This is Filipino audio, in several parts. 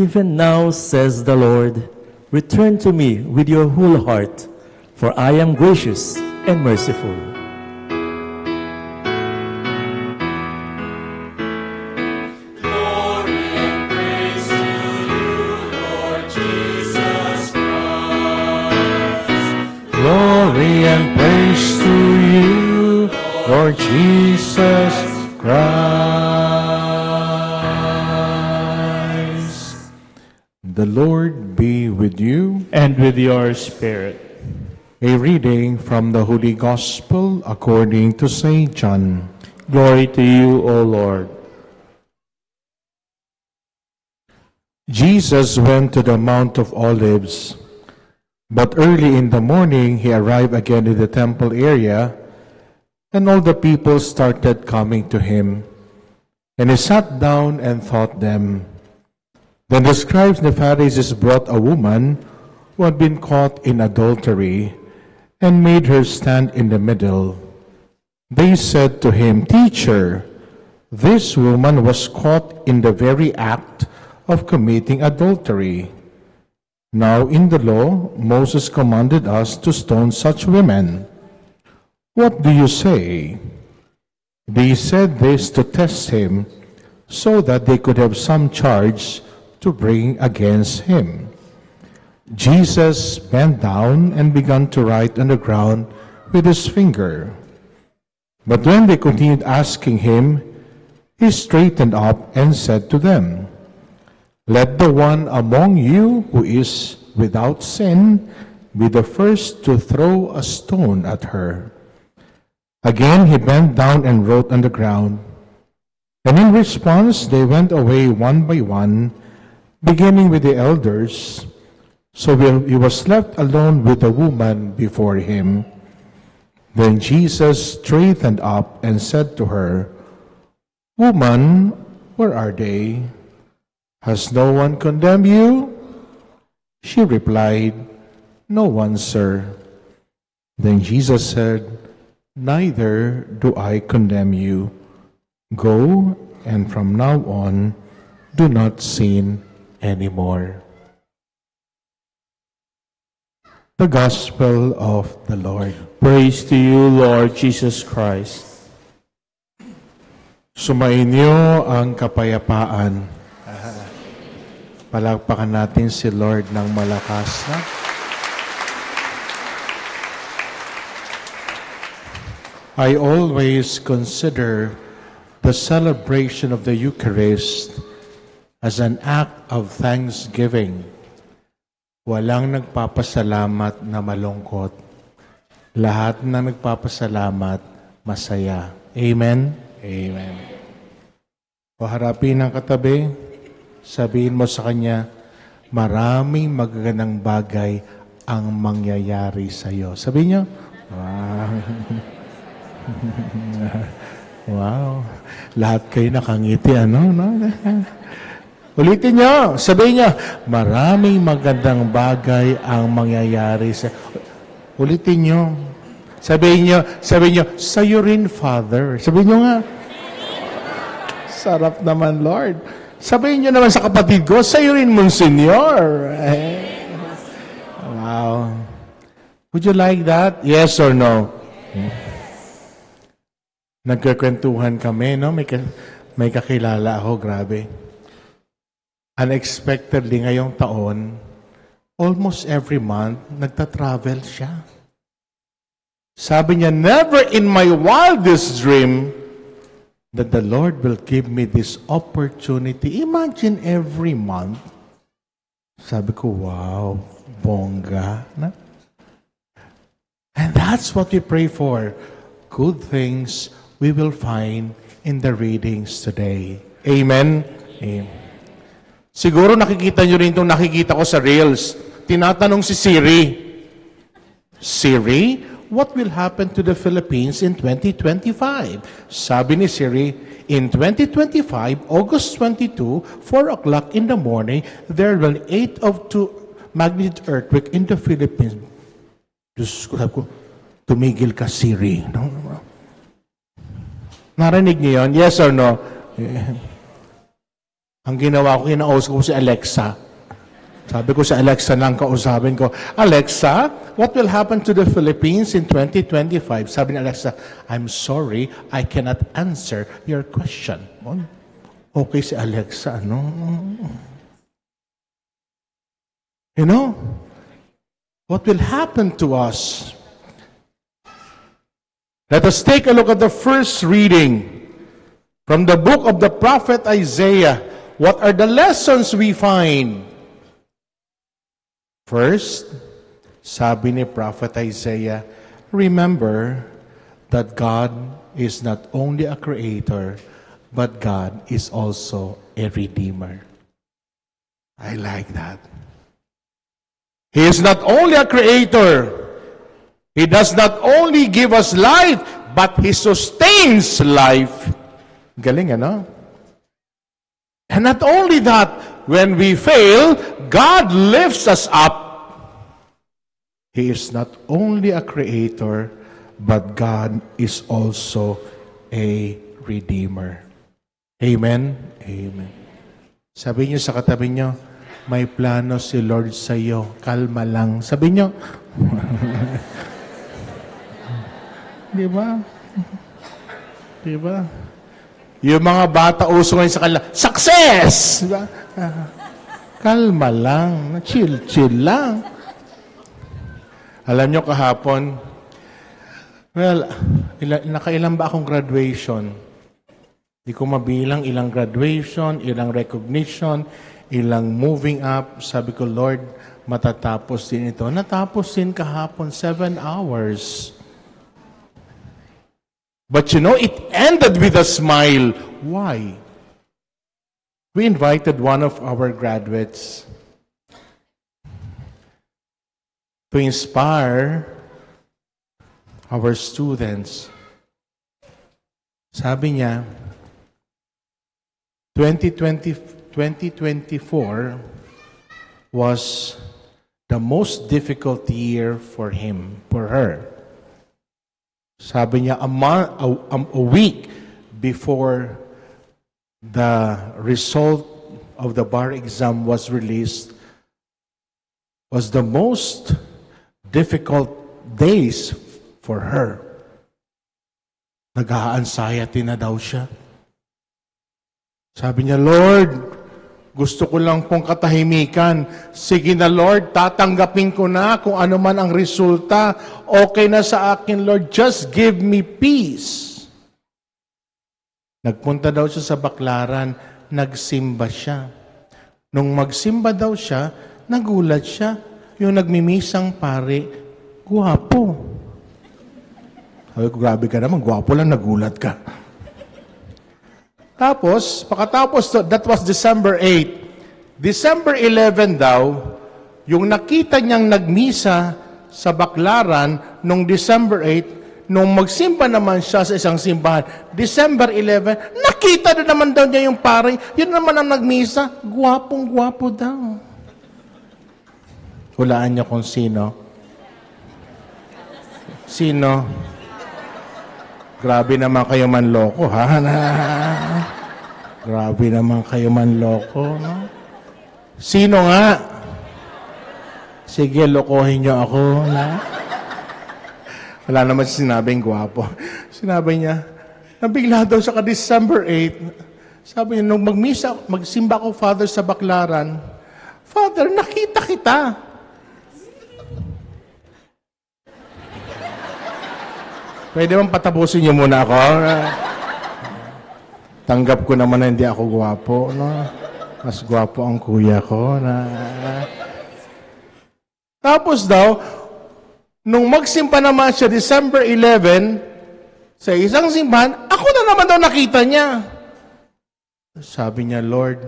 Even now, says the Lord, return to me with your whole heart, for I am gracious and merciful. Glory and praise to you, Lord Jesus Christ. Glory and praise to you, Lord Jesus Christ. The Lord be with you. And with your spirit. A reading from the Holy Gospel according to St. John. Glory to you, O Lord. Jesus went to the Mount of Olives, but early in the morning he arrived again in the temple area, and all the people started coming to him. And he sat down and taught them. Then the scribes and the Pharisees brought a woman who had been caught in adultery, and made her stand in the middle. They said to him, "Teacher, this woman was caught in the very act of committing adultery. Now in the law, Moses commanded us to stone such women. What do you say?" They said this to test him, so that they could have some charge to bring against him. Jesus bent down and began to write on the ground with his finger. But when they continued asking him, he straightened up and said to them, "Let the one among you who is without sin be the first to throw a stone at her." Again he bent down and wrote on the ground. And in response they went away one by one, beginning with the elders. So he was left alone with the woman before him. Then Jesus straightened up and said to her, "Woman, where are they? Has no one condemned you?" She replied, "No one, sir." Then Jesus said, "Neither do I condemn you. Go, and from now on, do not sin anymore." The Gospel of the Lord. Praise to you, Lord Jesus Christ. Sumainyo ang kapayapaan. Palakpakan natin si Lord ng malakas. I always consider the celebration of the Eucharist as an act of thanksgiving. Walang nagpapasalamat na malungkot. Lahat na nagpapasalamat, masaya. Amen? Amen. O harapin ang katabi, sabihin mo sa kanya, maraming magagandang bagay ang mangyayari sa iyo. Sabihin niyo, wow. Wow. Lahat kayo nakangiti, ano? No? Ulitin niyo, sabihin niyo, maraming magandang bagay ang mangyayari sa... Ulitin niyo. Sabihin niyo, sa'yo rin, Father. Sabihin niyo nga. Sarap naman, Lord. Sabihin niyo naman sa kapatid ko, sa'yo rin, Monsignor. Wow. Would you like that? Yes or no? Nagkakwentuhan kami, no? May kakilala ako, grabe. Unexpectedly ngayong taon, almost every month, nagta-travel siya. Sabi niya, never in my wildest dream that the Lord will give me this opportunity. Imagine every month. Sabi ko, wow, bongga. Na? And that's what we pray for. Good things we will find in the readings today. Amen? Amen. Siguro nakikita nyo rin itong nakikita ko sa Reels. Tinatanong si Siri, Siri, what will happen to the Philippines in 2025? Sabi ni Siri, in 2025, August 22, 4 o'clock in the morning, there will be 8 of 2 magnitude earthquake in the Philippines. Diyos ko, tumigil ka, Siri. No? Narinig niyo yun? Yes or no? Ang ginawa ko, kinausap ko si Alexa. Sabi ko sa Alexa lang, kausapin ko, Alexa, what will happen to the Philippines in 2025? Sabi ni Alexa, I'm sorry, I cannot answer your question. Okay si Alexa, ano? You know, what will happen to us? Let us take a look at the first reading from the book of the prophet Isaiah. What are the lessons we find? First, sabi ni Prophet Isaiah, remember that God is not only a creator, but God is also a redeemer. I like that. He is not only a creator, He does not only give us life, but He sustains life. Galing, ano? And not only that, when we fail, God lifts us up. He is not only a creator, but God is also a redeemer. Amen? Amen. Sabi niyo sa katabi niyo, may plano si Lord sa iyo. Kalma lang. Sabi niyo. Di ba? Di ba? Yung mga bata uso ngayon sa kanila, success! Di ba? Kalma lang. Chill lang. Alam nyo kahapon, well, nakailan ba akong graduation? Hindi ko mabilang ilang graduation, ilang recognition, ilang moving up. Sabi ko, Lord, matatapos din ito. Natapos din kahapon, 7 hours. But you know, it ended with a smile. Why? We invited one of our graduates to inspire our students. Sabi niya, 2024 was the most difficult year for her. Sabi niya, a week before the result of the bar exam was released was the most difficult days for her. Nag-a-anxiety na daw siya. Sabi niya, Lord, gusto ko lang pong katahimikan. Sige na, Lord, tatanggapin ko na kung ano man ang resulta. Okay na sa akin, Lord. Just give me peace. Nagpunta daw siya sa Baklaran. Nagsimba siya. Nung magsimba daw siya, nagulat siya. Yung nagmimisang pare, guwapo. Sabi ko, grabe ka naman, guwapo lang, nagulat ka. Tapos, pakatapos, that was December 8. December 11 daw, yung nakita niyang nagmisa sa Baklaran nung December 8, nung magsimba naman siya sa isang simbahan, December 11, nakita na naman daw niya yung pare, yun naman ang nagmisa, guwapong-guwapo daw. Hulaan niyo kung sino. Sino? Grabe naman kayo manloko, ha? Grabe naman kayo manloko, no? Sino nga? Sige, lokohin niyo ako, na? Wala naman sinabing gwapo. Sinabi niya, nabigla daw siya ka December 8. Sabi niya, nung magsimba ko, Father, sa Baklaran, Father, nakita kita. Pwede bang patapusin niyo muna ako? Tanggap ko naman na hindi ako gwapo, no? Mas gwapo ang kuya ko, na... Tapos daw, nung magsimpa naman siya December 11, sa isang simbahan, ako na naman daw nakita niya. Sabi niya, Lord,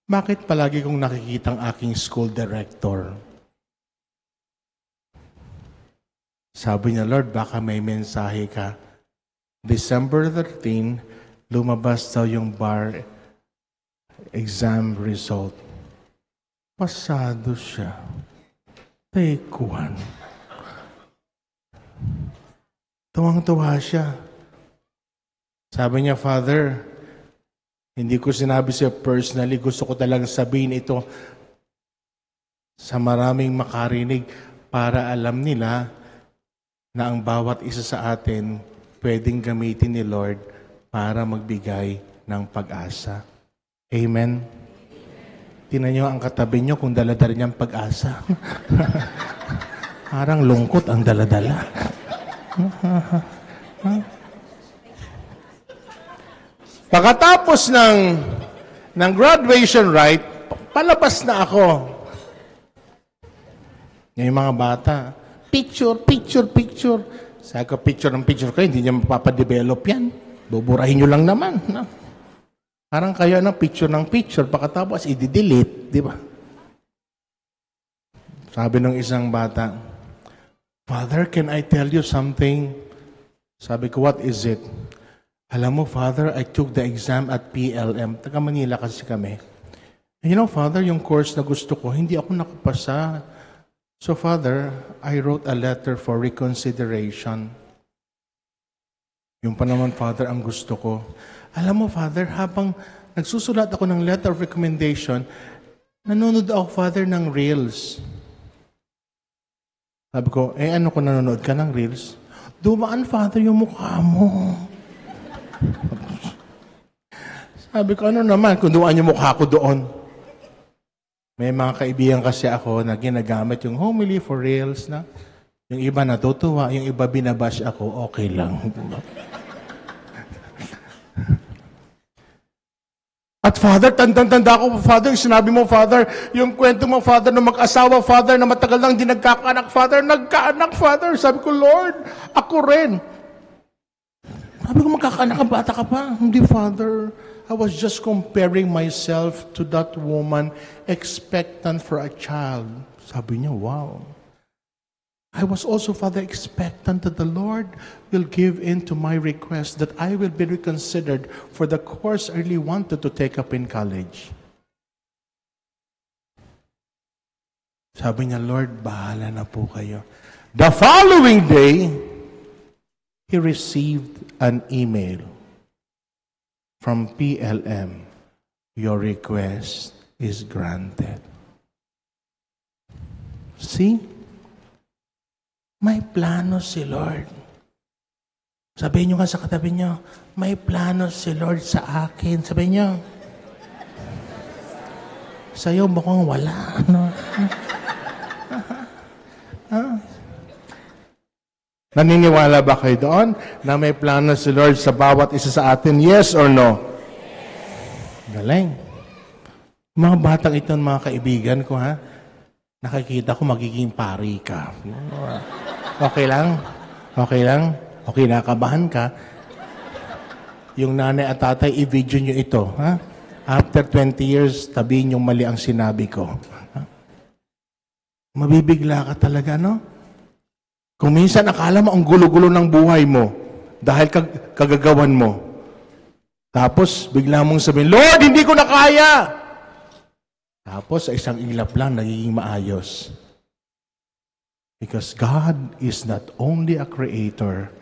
bakit palagi kong nakikita ang aking school director? Sabi niya, Lord, baka may mensahe ka. December 13, lumabas daw yung bar exam result. Pasado siya. Taikuan. Tuwang-tuwa siya. Sabi niya, Father, Hindi ko sinabi siya personally. Gusto ko talagang sabihin ito sa maraming makarinig para alam nila na ang bawat isa sa atin pwedeng gamitin ni Lord para magbigay ng pag-asa. Amen? Tingnan niyo ang katabi niyo kung dala-dala niyang pag-asa. Parang lungkot ang dala-dala. Pagkatapos ng graduation rite, palabas na ako. Yung mga bata, picture. Sabi ko, picture kayo, hindi niya mapapadevelop yan. Buburahin nyo lang naman. No? Parang kayo ng picture, pagkatapos i-delete, di ba? Sabi ng isang bata, Father, can I tell you something? Sabi ko, what is it? Alam mo, Father, I took the exam at PLM. Taga Manila kasi kami. And you know, Father, yung course na gusto ko, hindi ako nakapasa. So, Father, I wrote a letter for reconsideration. Yung pa naman, Father, ang gusto ko. Alam mo, Father, habang nagsusulat ako ng letter of recommendation, nanonood ako, Father, ng Reels. Sabi ko, ano kung nanonood ka ng Reels? Dumaan, Father, yung mukha mo. Sabi ko, ano naman, kung dumaan yung mukha ko doon. May mga kaibigan kasi ako na ginagamit yung homily for Reels na. Yung iba natutuwa, yung iba binabash ako, okay lang. At Father, tanda ko, Father, yung sinabi mo, Father, yung kwento mo, Father, na mag-asawa, Father, na matagal lang di nagkakaanak, Father, nagkaanak, Father. Sabi ko, Lord, ako rin. Sabi ko, magkakaanak ka, bata ka pa. Hindi, Father. I was just comparing myself to that woman expectant for a child. Sabi niya, wow. I was also, Father, expectant that the Lord will give in to my request that I will be reconsidered for the course I really wanted to take up in college. Sabi niya, Lord, bahala na po kayo. The following day, he received an email from PLM. Your request is granted. See? May plano si Lord. Sabihin nyo nga sa katabi nyo, may plano si Lord sa akin. Sabihin nyo, sa'yo mukhang wala. No? Naniniwala ba kayo doon na may plano si Lord sa bawat isa sa atin? Yes or no? Yes. Galing. Mga batang ito, mga kaibigan ko, ha? Nakikita ko magiging pari ka. Okay lang? Okay lang? Okay, nakabahan ka? Yung nanay at tatay, i-video nyo ito. Ha? After 20 years, tabihin yung mali ang sinabi ko. Ha? Mabibigla ka talaga, no? Kung minsan akala mo ang gulo-gulo ng buhay mo dahil kagagawan mo. Tapos, bigla mong sabihin, Lord, hindi ko na kaya! Tapos, sa isang ilap lang, nagiging maayos. Because God is not only a creator,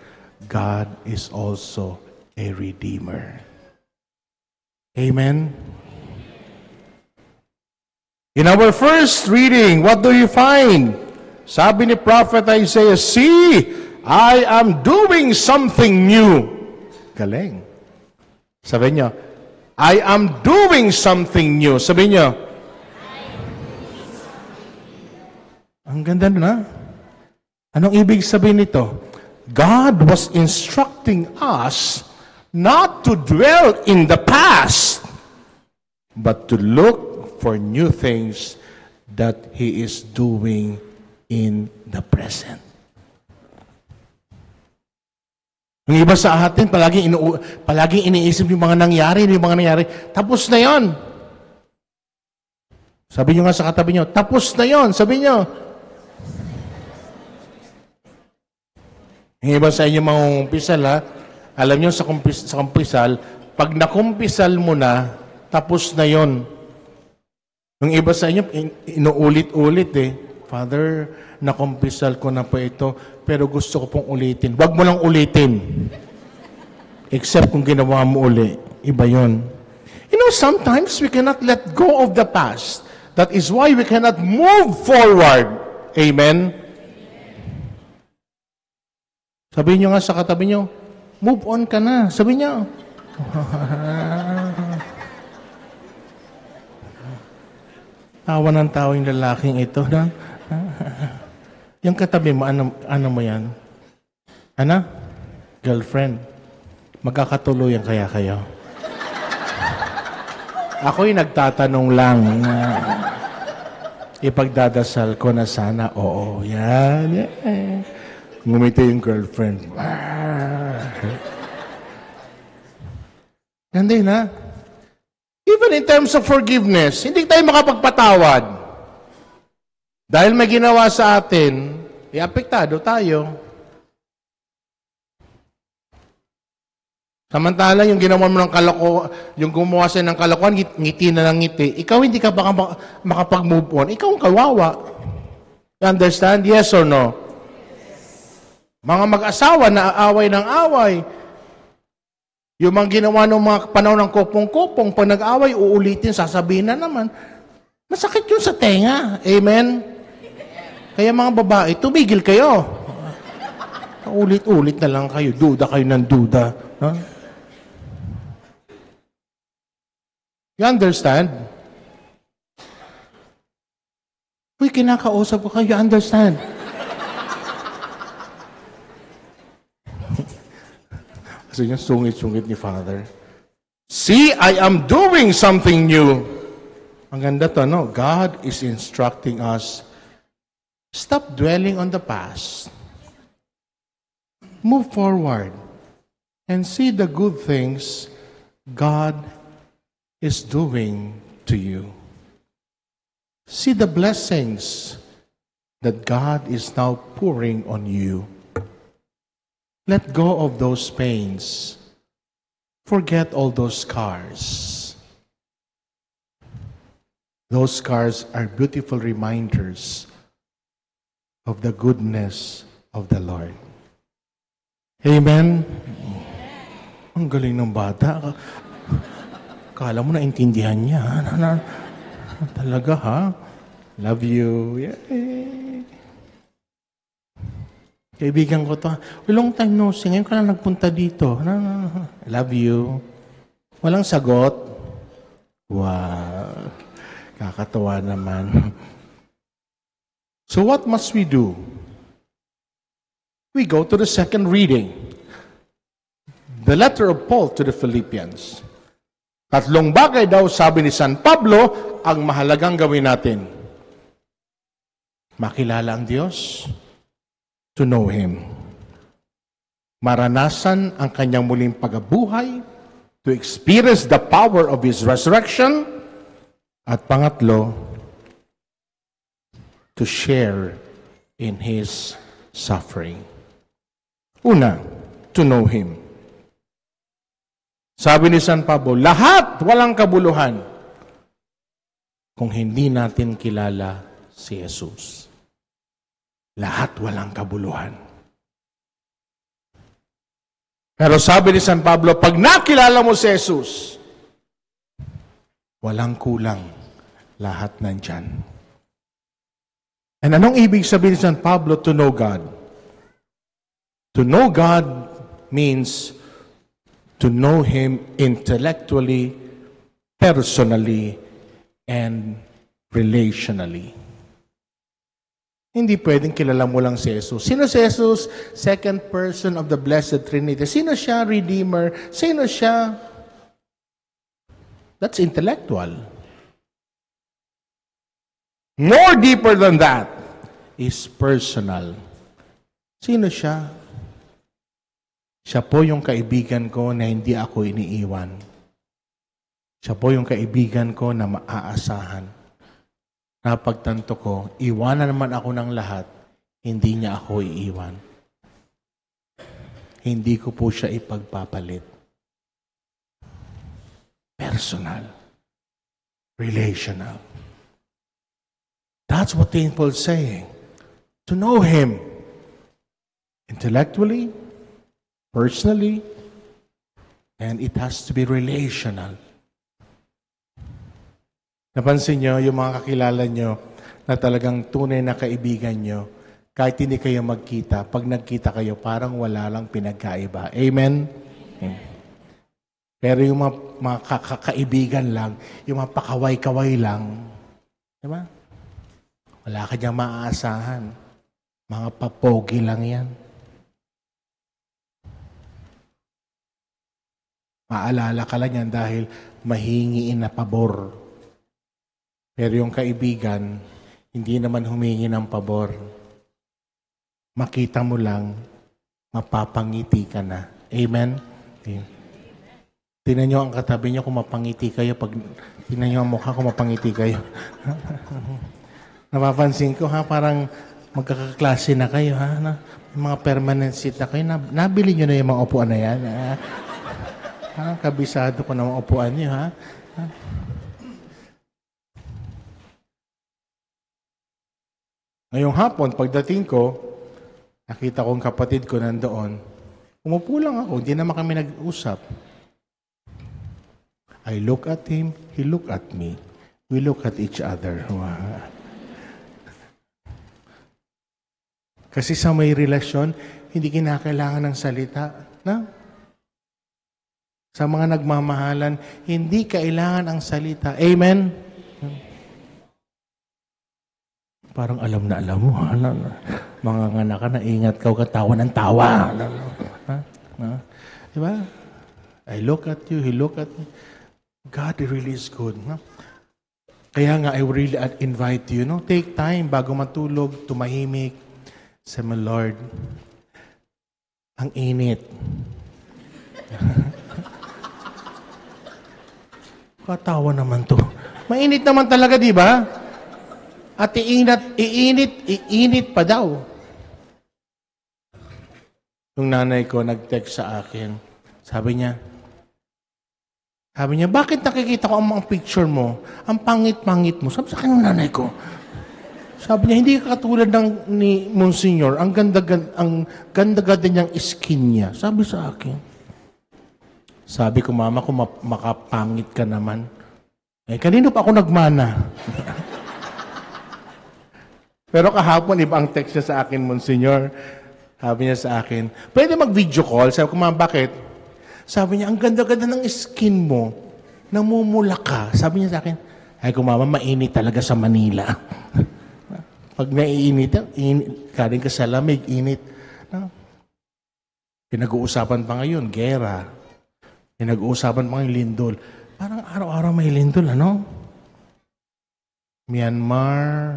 God is also a redeemer. Amen? In our first reading, what do you find? Sabi ni Prophet Isaiah, see, I am doing something new. Galing. Sabi niyo, I am doing something new. Sabi niyo, ang ganda na. Anong ibig sabihin nito? God was instructing us not to dwell in the past, but to look for new things that He is doing in the present. Yung iba sa atin, palaging iniisip yung mga nangyari, tapos na yon. Sabi nyo nga sa katabi nyo, tapos na yon. Sabi nyo, yung iba sa inyo mangungumpisal, ha? Alam nyo, sa kumpisal, pag nakumpisal mo na, tapos na yon. Yung iba sa inyo, inuulit-ulit eh. Father, nakumpisal ko na po ito, pero gusto ko pong ulitin. Huwag mo lang ulitin. Except kung ginawa mo uli. Iba yon. You know, sometimes we cannot let go of the past. That is why we cannot move forward. Amen? Sabihin nyo nga sa katabi nyo, move on ka na. Sabihin nyo. Tawa ng tawa yung lalaking ito. Na? Yung katabi mo, ano mo yan? Ano? Girlfriend. Magkakatuluyan kaya kayo? Ako'y nagtatanong lang na ipagdadasal ko na sana, oo, yan. Ngumiti yung girlfriend. Ganda yun, ha? Even in terms of forgiveness, hindi tayo makapagpatawad. Dahil may ginawa sa atin, apektado tayo. Samantala, yung ginawa mo ng yung gumawa sa'yo ng kalokohan, ngiti na ng ngiti, ikaw hindi ka baka makapag-move on. Ikaw ang kawawa. You understand? Yes or no? Mga mag-asawa na away ng away. Yung mga ginawa ng mga panahon ng kopong-kopong, pag nag-away, uulitin, sasabihin na naman. Masakit yun sa tenga. Amen? Kaya mga babae, tumigil kayo. Ulit-ulit na lang kayo. Duda kayo ng duda. Huh? You understand? Uy, kinakausap ko kayo. You understand? Kasi yung sungit-sungit ni Father. See, I am doing something new. Ang ganda to, no? God is instructing us, stop dwelling on the past. Move forward and see the good things God is doing to you. See the blessings that God is now pouring on you. Let go of those pains. Forget all those scars. Those scars are beautiful reminders of the goodness of the Lord. Amen? Ang galing ng bata. Kala mo naintindihan niya. Talaga, ha? Love you. Yay. Kaibigan ko to. Long time no see. Ngayon ka lang nagpunta dito. I love you. Walang sagot. Wow. Kakatawa naman. So what must we do? We go to the second reading. The letter of Paul to the Philippians. Tatlong bagay daw, sabi ni San Pablo, ang mahalagang gawin natin. Makilala ang Diyos, to know Him. Maranasan ang kanyang muling pagkabuhay, to experience the power of His resurrection, at pangatlo, to share in His suffering. Una, to know Him. Sabi ni San Pablo, lahat walang kabuluhan kung hindi natin kilala si Jesus. Lahat walang kabuluhan. Pero sabi ni San Pablo, pag nakilala mo si Jesus, walang kulang, lahat nandyan. And anong ibig sabihin ni San Pablo to know God? To know God means to know Him intellectually, personally, and relationally. Hindi pwedeng kilala mo lang si Jesus. Sino si Jesus? Second person of the Blessed Trinity. Sino siya? Redeemer. Sino siya? That's intellectual. More deeper than that is personal. Sino siya? Siya po yung kaibigan ko na hindi ako iniiwan. Siya po yung kaibigan ko na maaasahan. Napagtanto ko, iwanan naman ako ng lahat, hindi niya ako iiwan. Hindi ko po siya ipagpapalit. Personal. Relational. That's what Paul is saying. To know Him intellectually, personally, and it has to be relational. Napansin nyo, yung mga kakilala nyo na talagang tunay na kaibigan nyo, kahit hindi kayo magkita, pag nagkita kayo, parang wala lang pinagkaiba. Amen? Pero yung mga kaibigan lang, yung mga pakaway-kaway lang, di ba? Wala ka diyang maaasahan. Mga papogi lang yan. Maalala ka lang yan dahil mahingiin na pabor. Pero yung kaibigan, hindi naman humingi ng pabor. Makita mo lang, mapapangiti ka na. Amen? Tingnan nyo ang katabi nyo kung mapangiti kayo. Tingnan nyo ang mukha kung mapangiti kayo. Napapansin ko parang magkakaklase na kayo May mga permanent seat na kayo. Nabili nyo na yung mga upuan na yan. Parang kabisado ko na mga upuan nyo Ngayong hapon, pagdating ko, nakita ko ang kapatid ko nandoon. Umupo lang ako, hindi naman kami nag-usap. I look at him, he look at me. We look at each other. Kasi sa may relasyon, hindi kinakailangan ng salita. Sa mga nagmamahalan, hindi kailangan ang salita. Amen? Parang alam na alam mo. Mga nganak ka na, ingat ka, katawa ng tawa. Diba? I look at you, he look at me. God really is good. Kaya nga, I really invite you, take time bago matulog, tumahimik. Say, my Lord, ang init. Katawa naman to. Mainit naman talaga, di ba? At iinit pa daw. Yung nanay ko nag-text sa akin. Sabi niya, bakit nakikita ko ang mga picture mo? Ang pangit-pangit mo. Sabi sa akin ng nanay ko. Sabi niya, hindi ka katulad ni Monsignor. Ang ganda-ganda niyang skin niya. Sabi sa akin. Sabi ko, Mama, kung makapangit ka naman. Kanino pa ako nagmana? Pero kahapon, iba ang text niya sa akin, Monsignor. Sabi niya sa akin, pwede mag-video call? Sabi ko, Ma'am, bakit? Sabi niya, ang ganda-ganda ng skin mo. Namumula ka. Sabi niya sa akin, ay kung Mama, mainit talaga sa Manila. Pag naiinit, kaling ka sa lamig, init. Pinag-uusapan pa ngayon, gera. Pinag-uusapan pa ngayon, lindol. Parang araw-araw may lindol, Myanmar.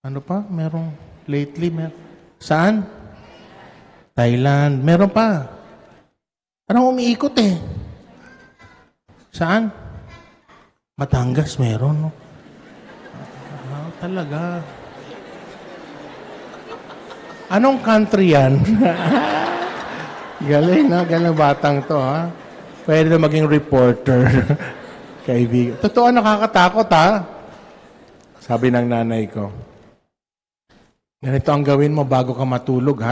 Ano pa? Merong lately. Saan? Thailand. Meron pa. Parang umiikot Saan? Batangas meron, talaga. Anong country yan? Galing, galing batang to, Pwede na maging reporter. Kaibigan. Totoo, nakakatakot, Sabi ng nanay ko. Ganito ang gawin mo bago ka matulog,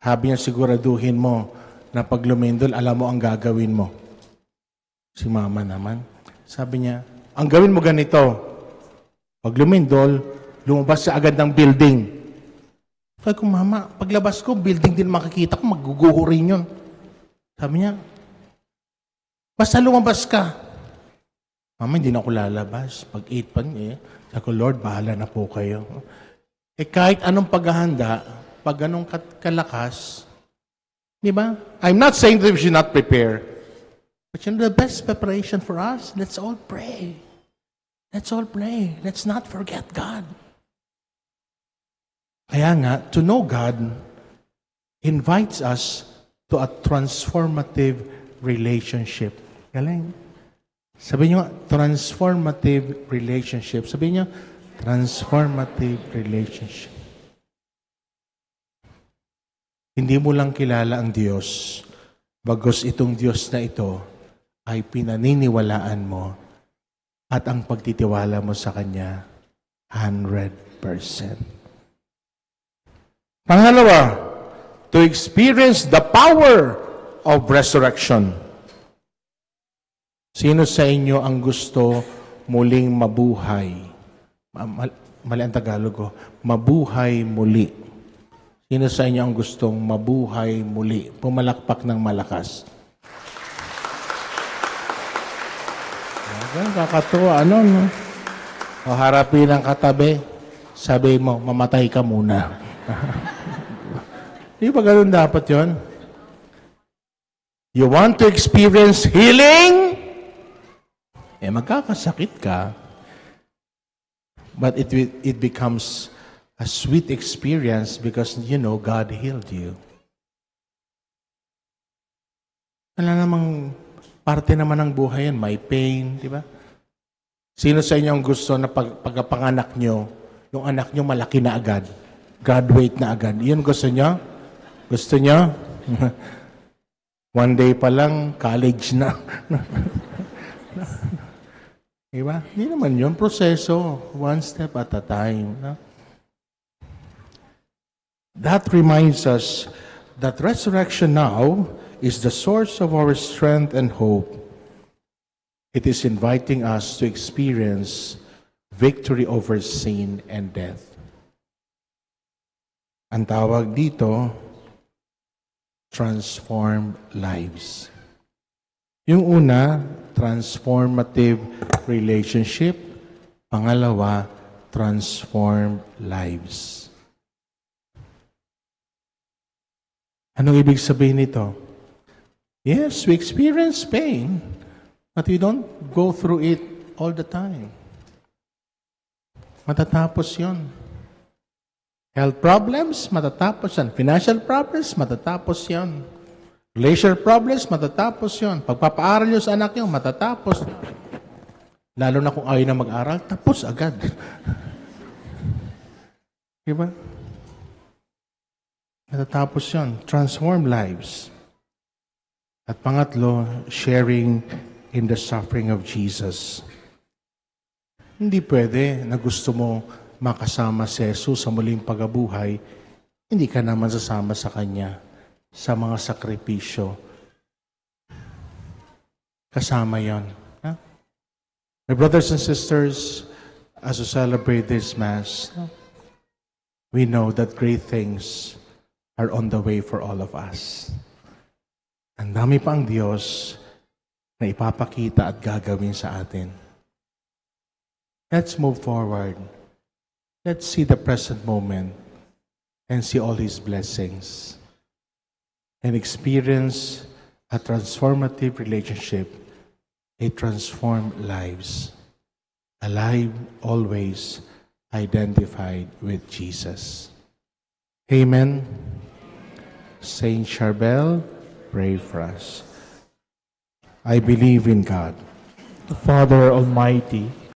Sabi niya, siguraduhin mo na pag lumindol, alam mo ang gagawin mo. Si Mama naman. Sabi niya, ang gawin mo ganito. Pag lumindol, lumabas sa agad ng building. Sabi ko, Mama, paglabas ko, building din makikita ko, maguguho rin yun. Sabi niya, basta lumabas ka. Mama, hindi na ako lalabas. Pag 8 pa sabi ko, Lord, bahala na po kayo. Kahit anong paghahanda, pag anong kalakas, di ba? I'm not saying that we should not prepare. But the best preparation for us, let's all pray. Let's all pray. Let's not forget God. Kaya nga, to know God invites us to a transformative relationship. Galing. Sabi niyo, transformative relationship. Sabi niyo, transformative relationship. Hindi mo lang kilala ang Diyos, bagos itong Diyos na ito ay pinaniniwalaan mo at ang pagtitiwala mo sa Kanya 100%. Pangalawa, to experience the power of resurrection. Sino sa inyo ang gusto muling mabuhay. Mali ang Tagalog ko. Mabuhay muli. Sino sa inyo ang gustong mabuhay muli? Pumalakpak ng malakas. Kakatuwa, ano, no? O harapin ang katabi, sabi mo, mamatay ka muna. Di ba ganun dapat yon? You want to experience healing? Magkakasakit ka. But it becomes a sweet experience because you know God healed you. Wala namang parte naman ng buhay yan. May pain, di ba? Sino sa inyo ang gusto na pagkapanganak nyo, yung anak nyo malaki na agad, graduate na agad? Iyon gusto nyo? Gusto nyo? One day pa lang, college na. Diba? Hindi naman yun. Proseso. One step at a time. No? That reminds us that resurrection now is the source of our strength and hope. It is inviting us to experience victory over sin and death. Ang tawag dito, transformed lives. Yung una, transformative relationship. Pangalawa, transformed lives. Anong ibig sabihin nito? Yes, we experience pain, but we don't go through it all the time. Matatapos yon. Health problems, matatapos yan. Financial problems, matatapos yan. Relational problems, matatapos yon. Pagpapaaral nyo sa anak nyo, matatapos. Lalo na kung ayaw na mag-aral, tapos agad. Diba? Matatapos yon. Transform lives. At pangatlo, sharing in the suffering of Jesus. Hindi pwede na gusto mo makasama si Jesus sa muling pagkabuhay, hindi ka naman sasama sa Kanya sa mga sakripisyo. Kasama yon. Huh? My brothers and sisters, as we celebrate this Mass, we know that great things are on the way for all of us. Ang dami pa ang Diyos na ipapakita at gagawin sa atin. Let's move forward. Let's see the present moment and see all His blessings and experience a transformative relationship, a transformed lives, alive always identified with Jesus. Amen. Saint Charbel, pray for us. I believe in God, The Father Almighty,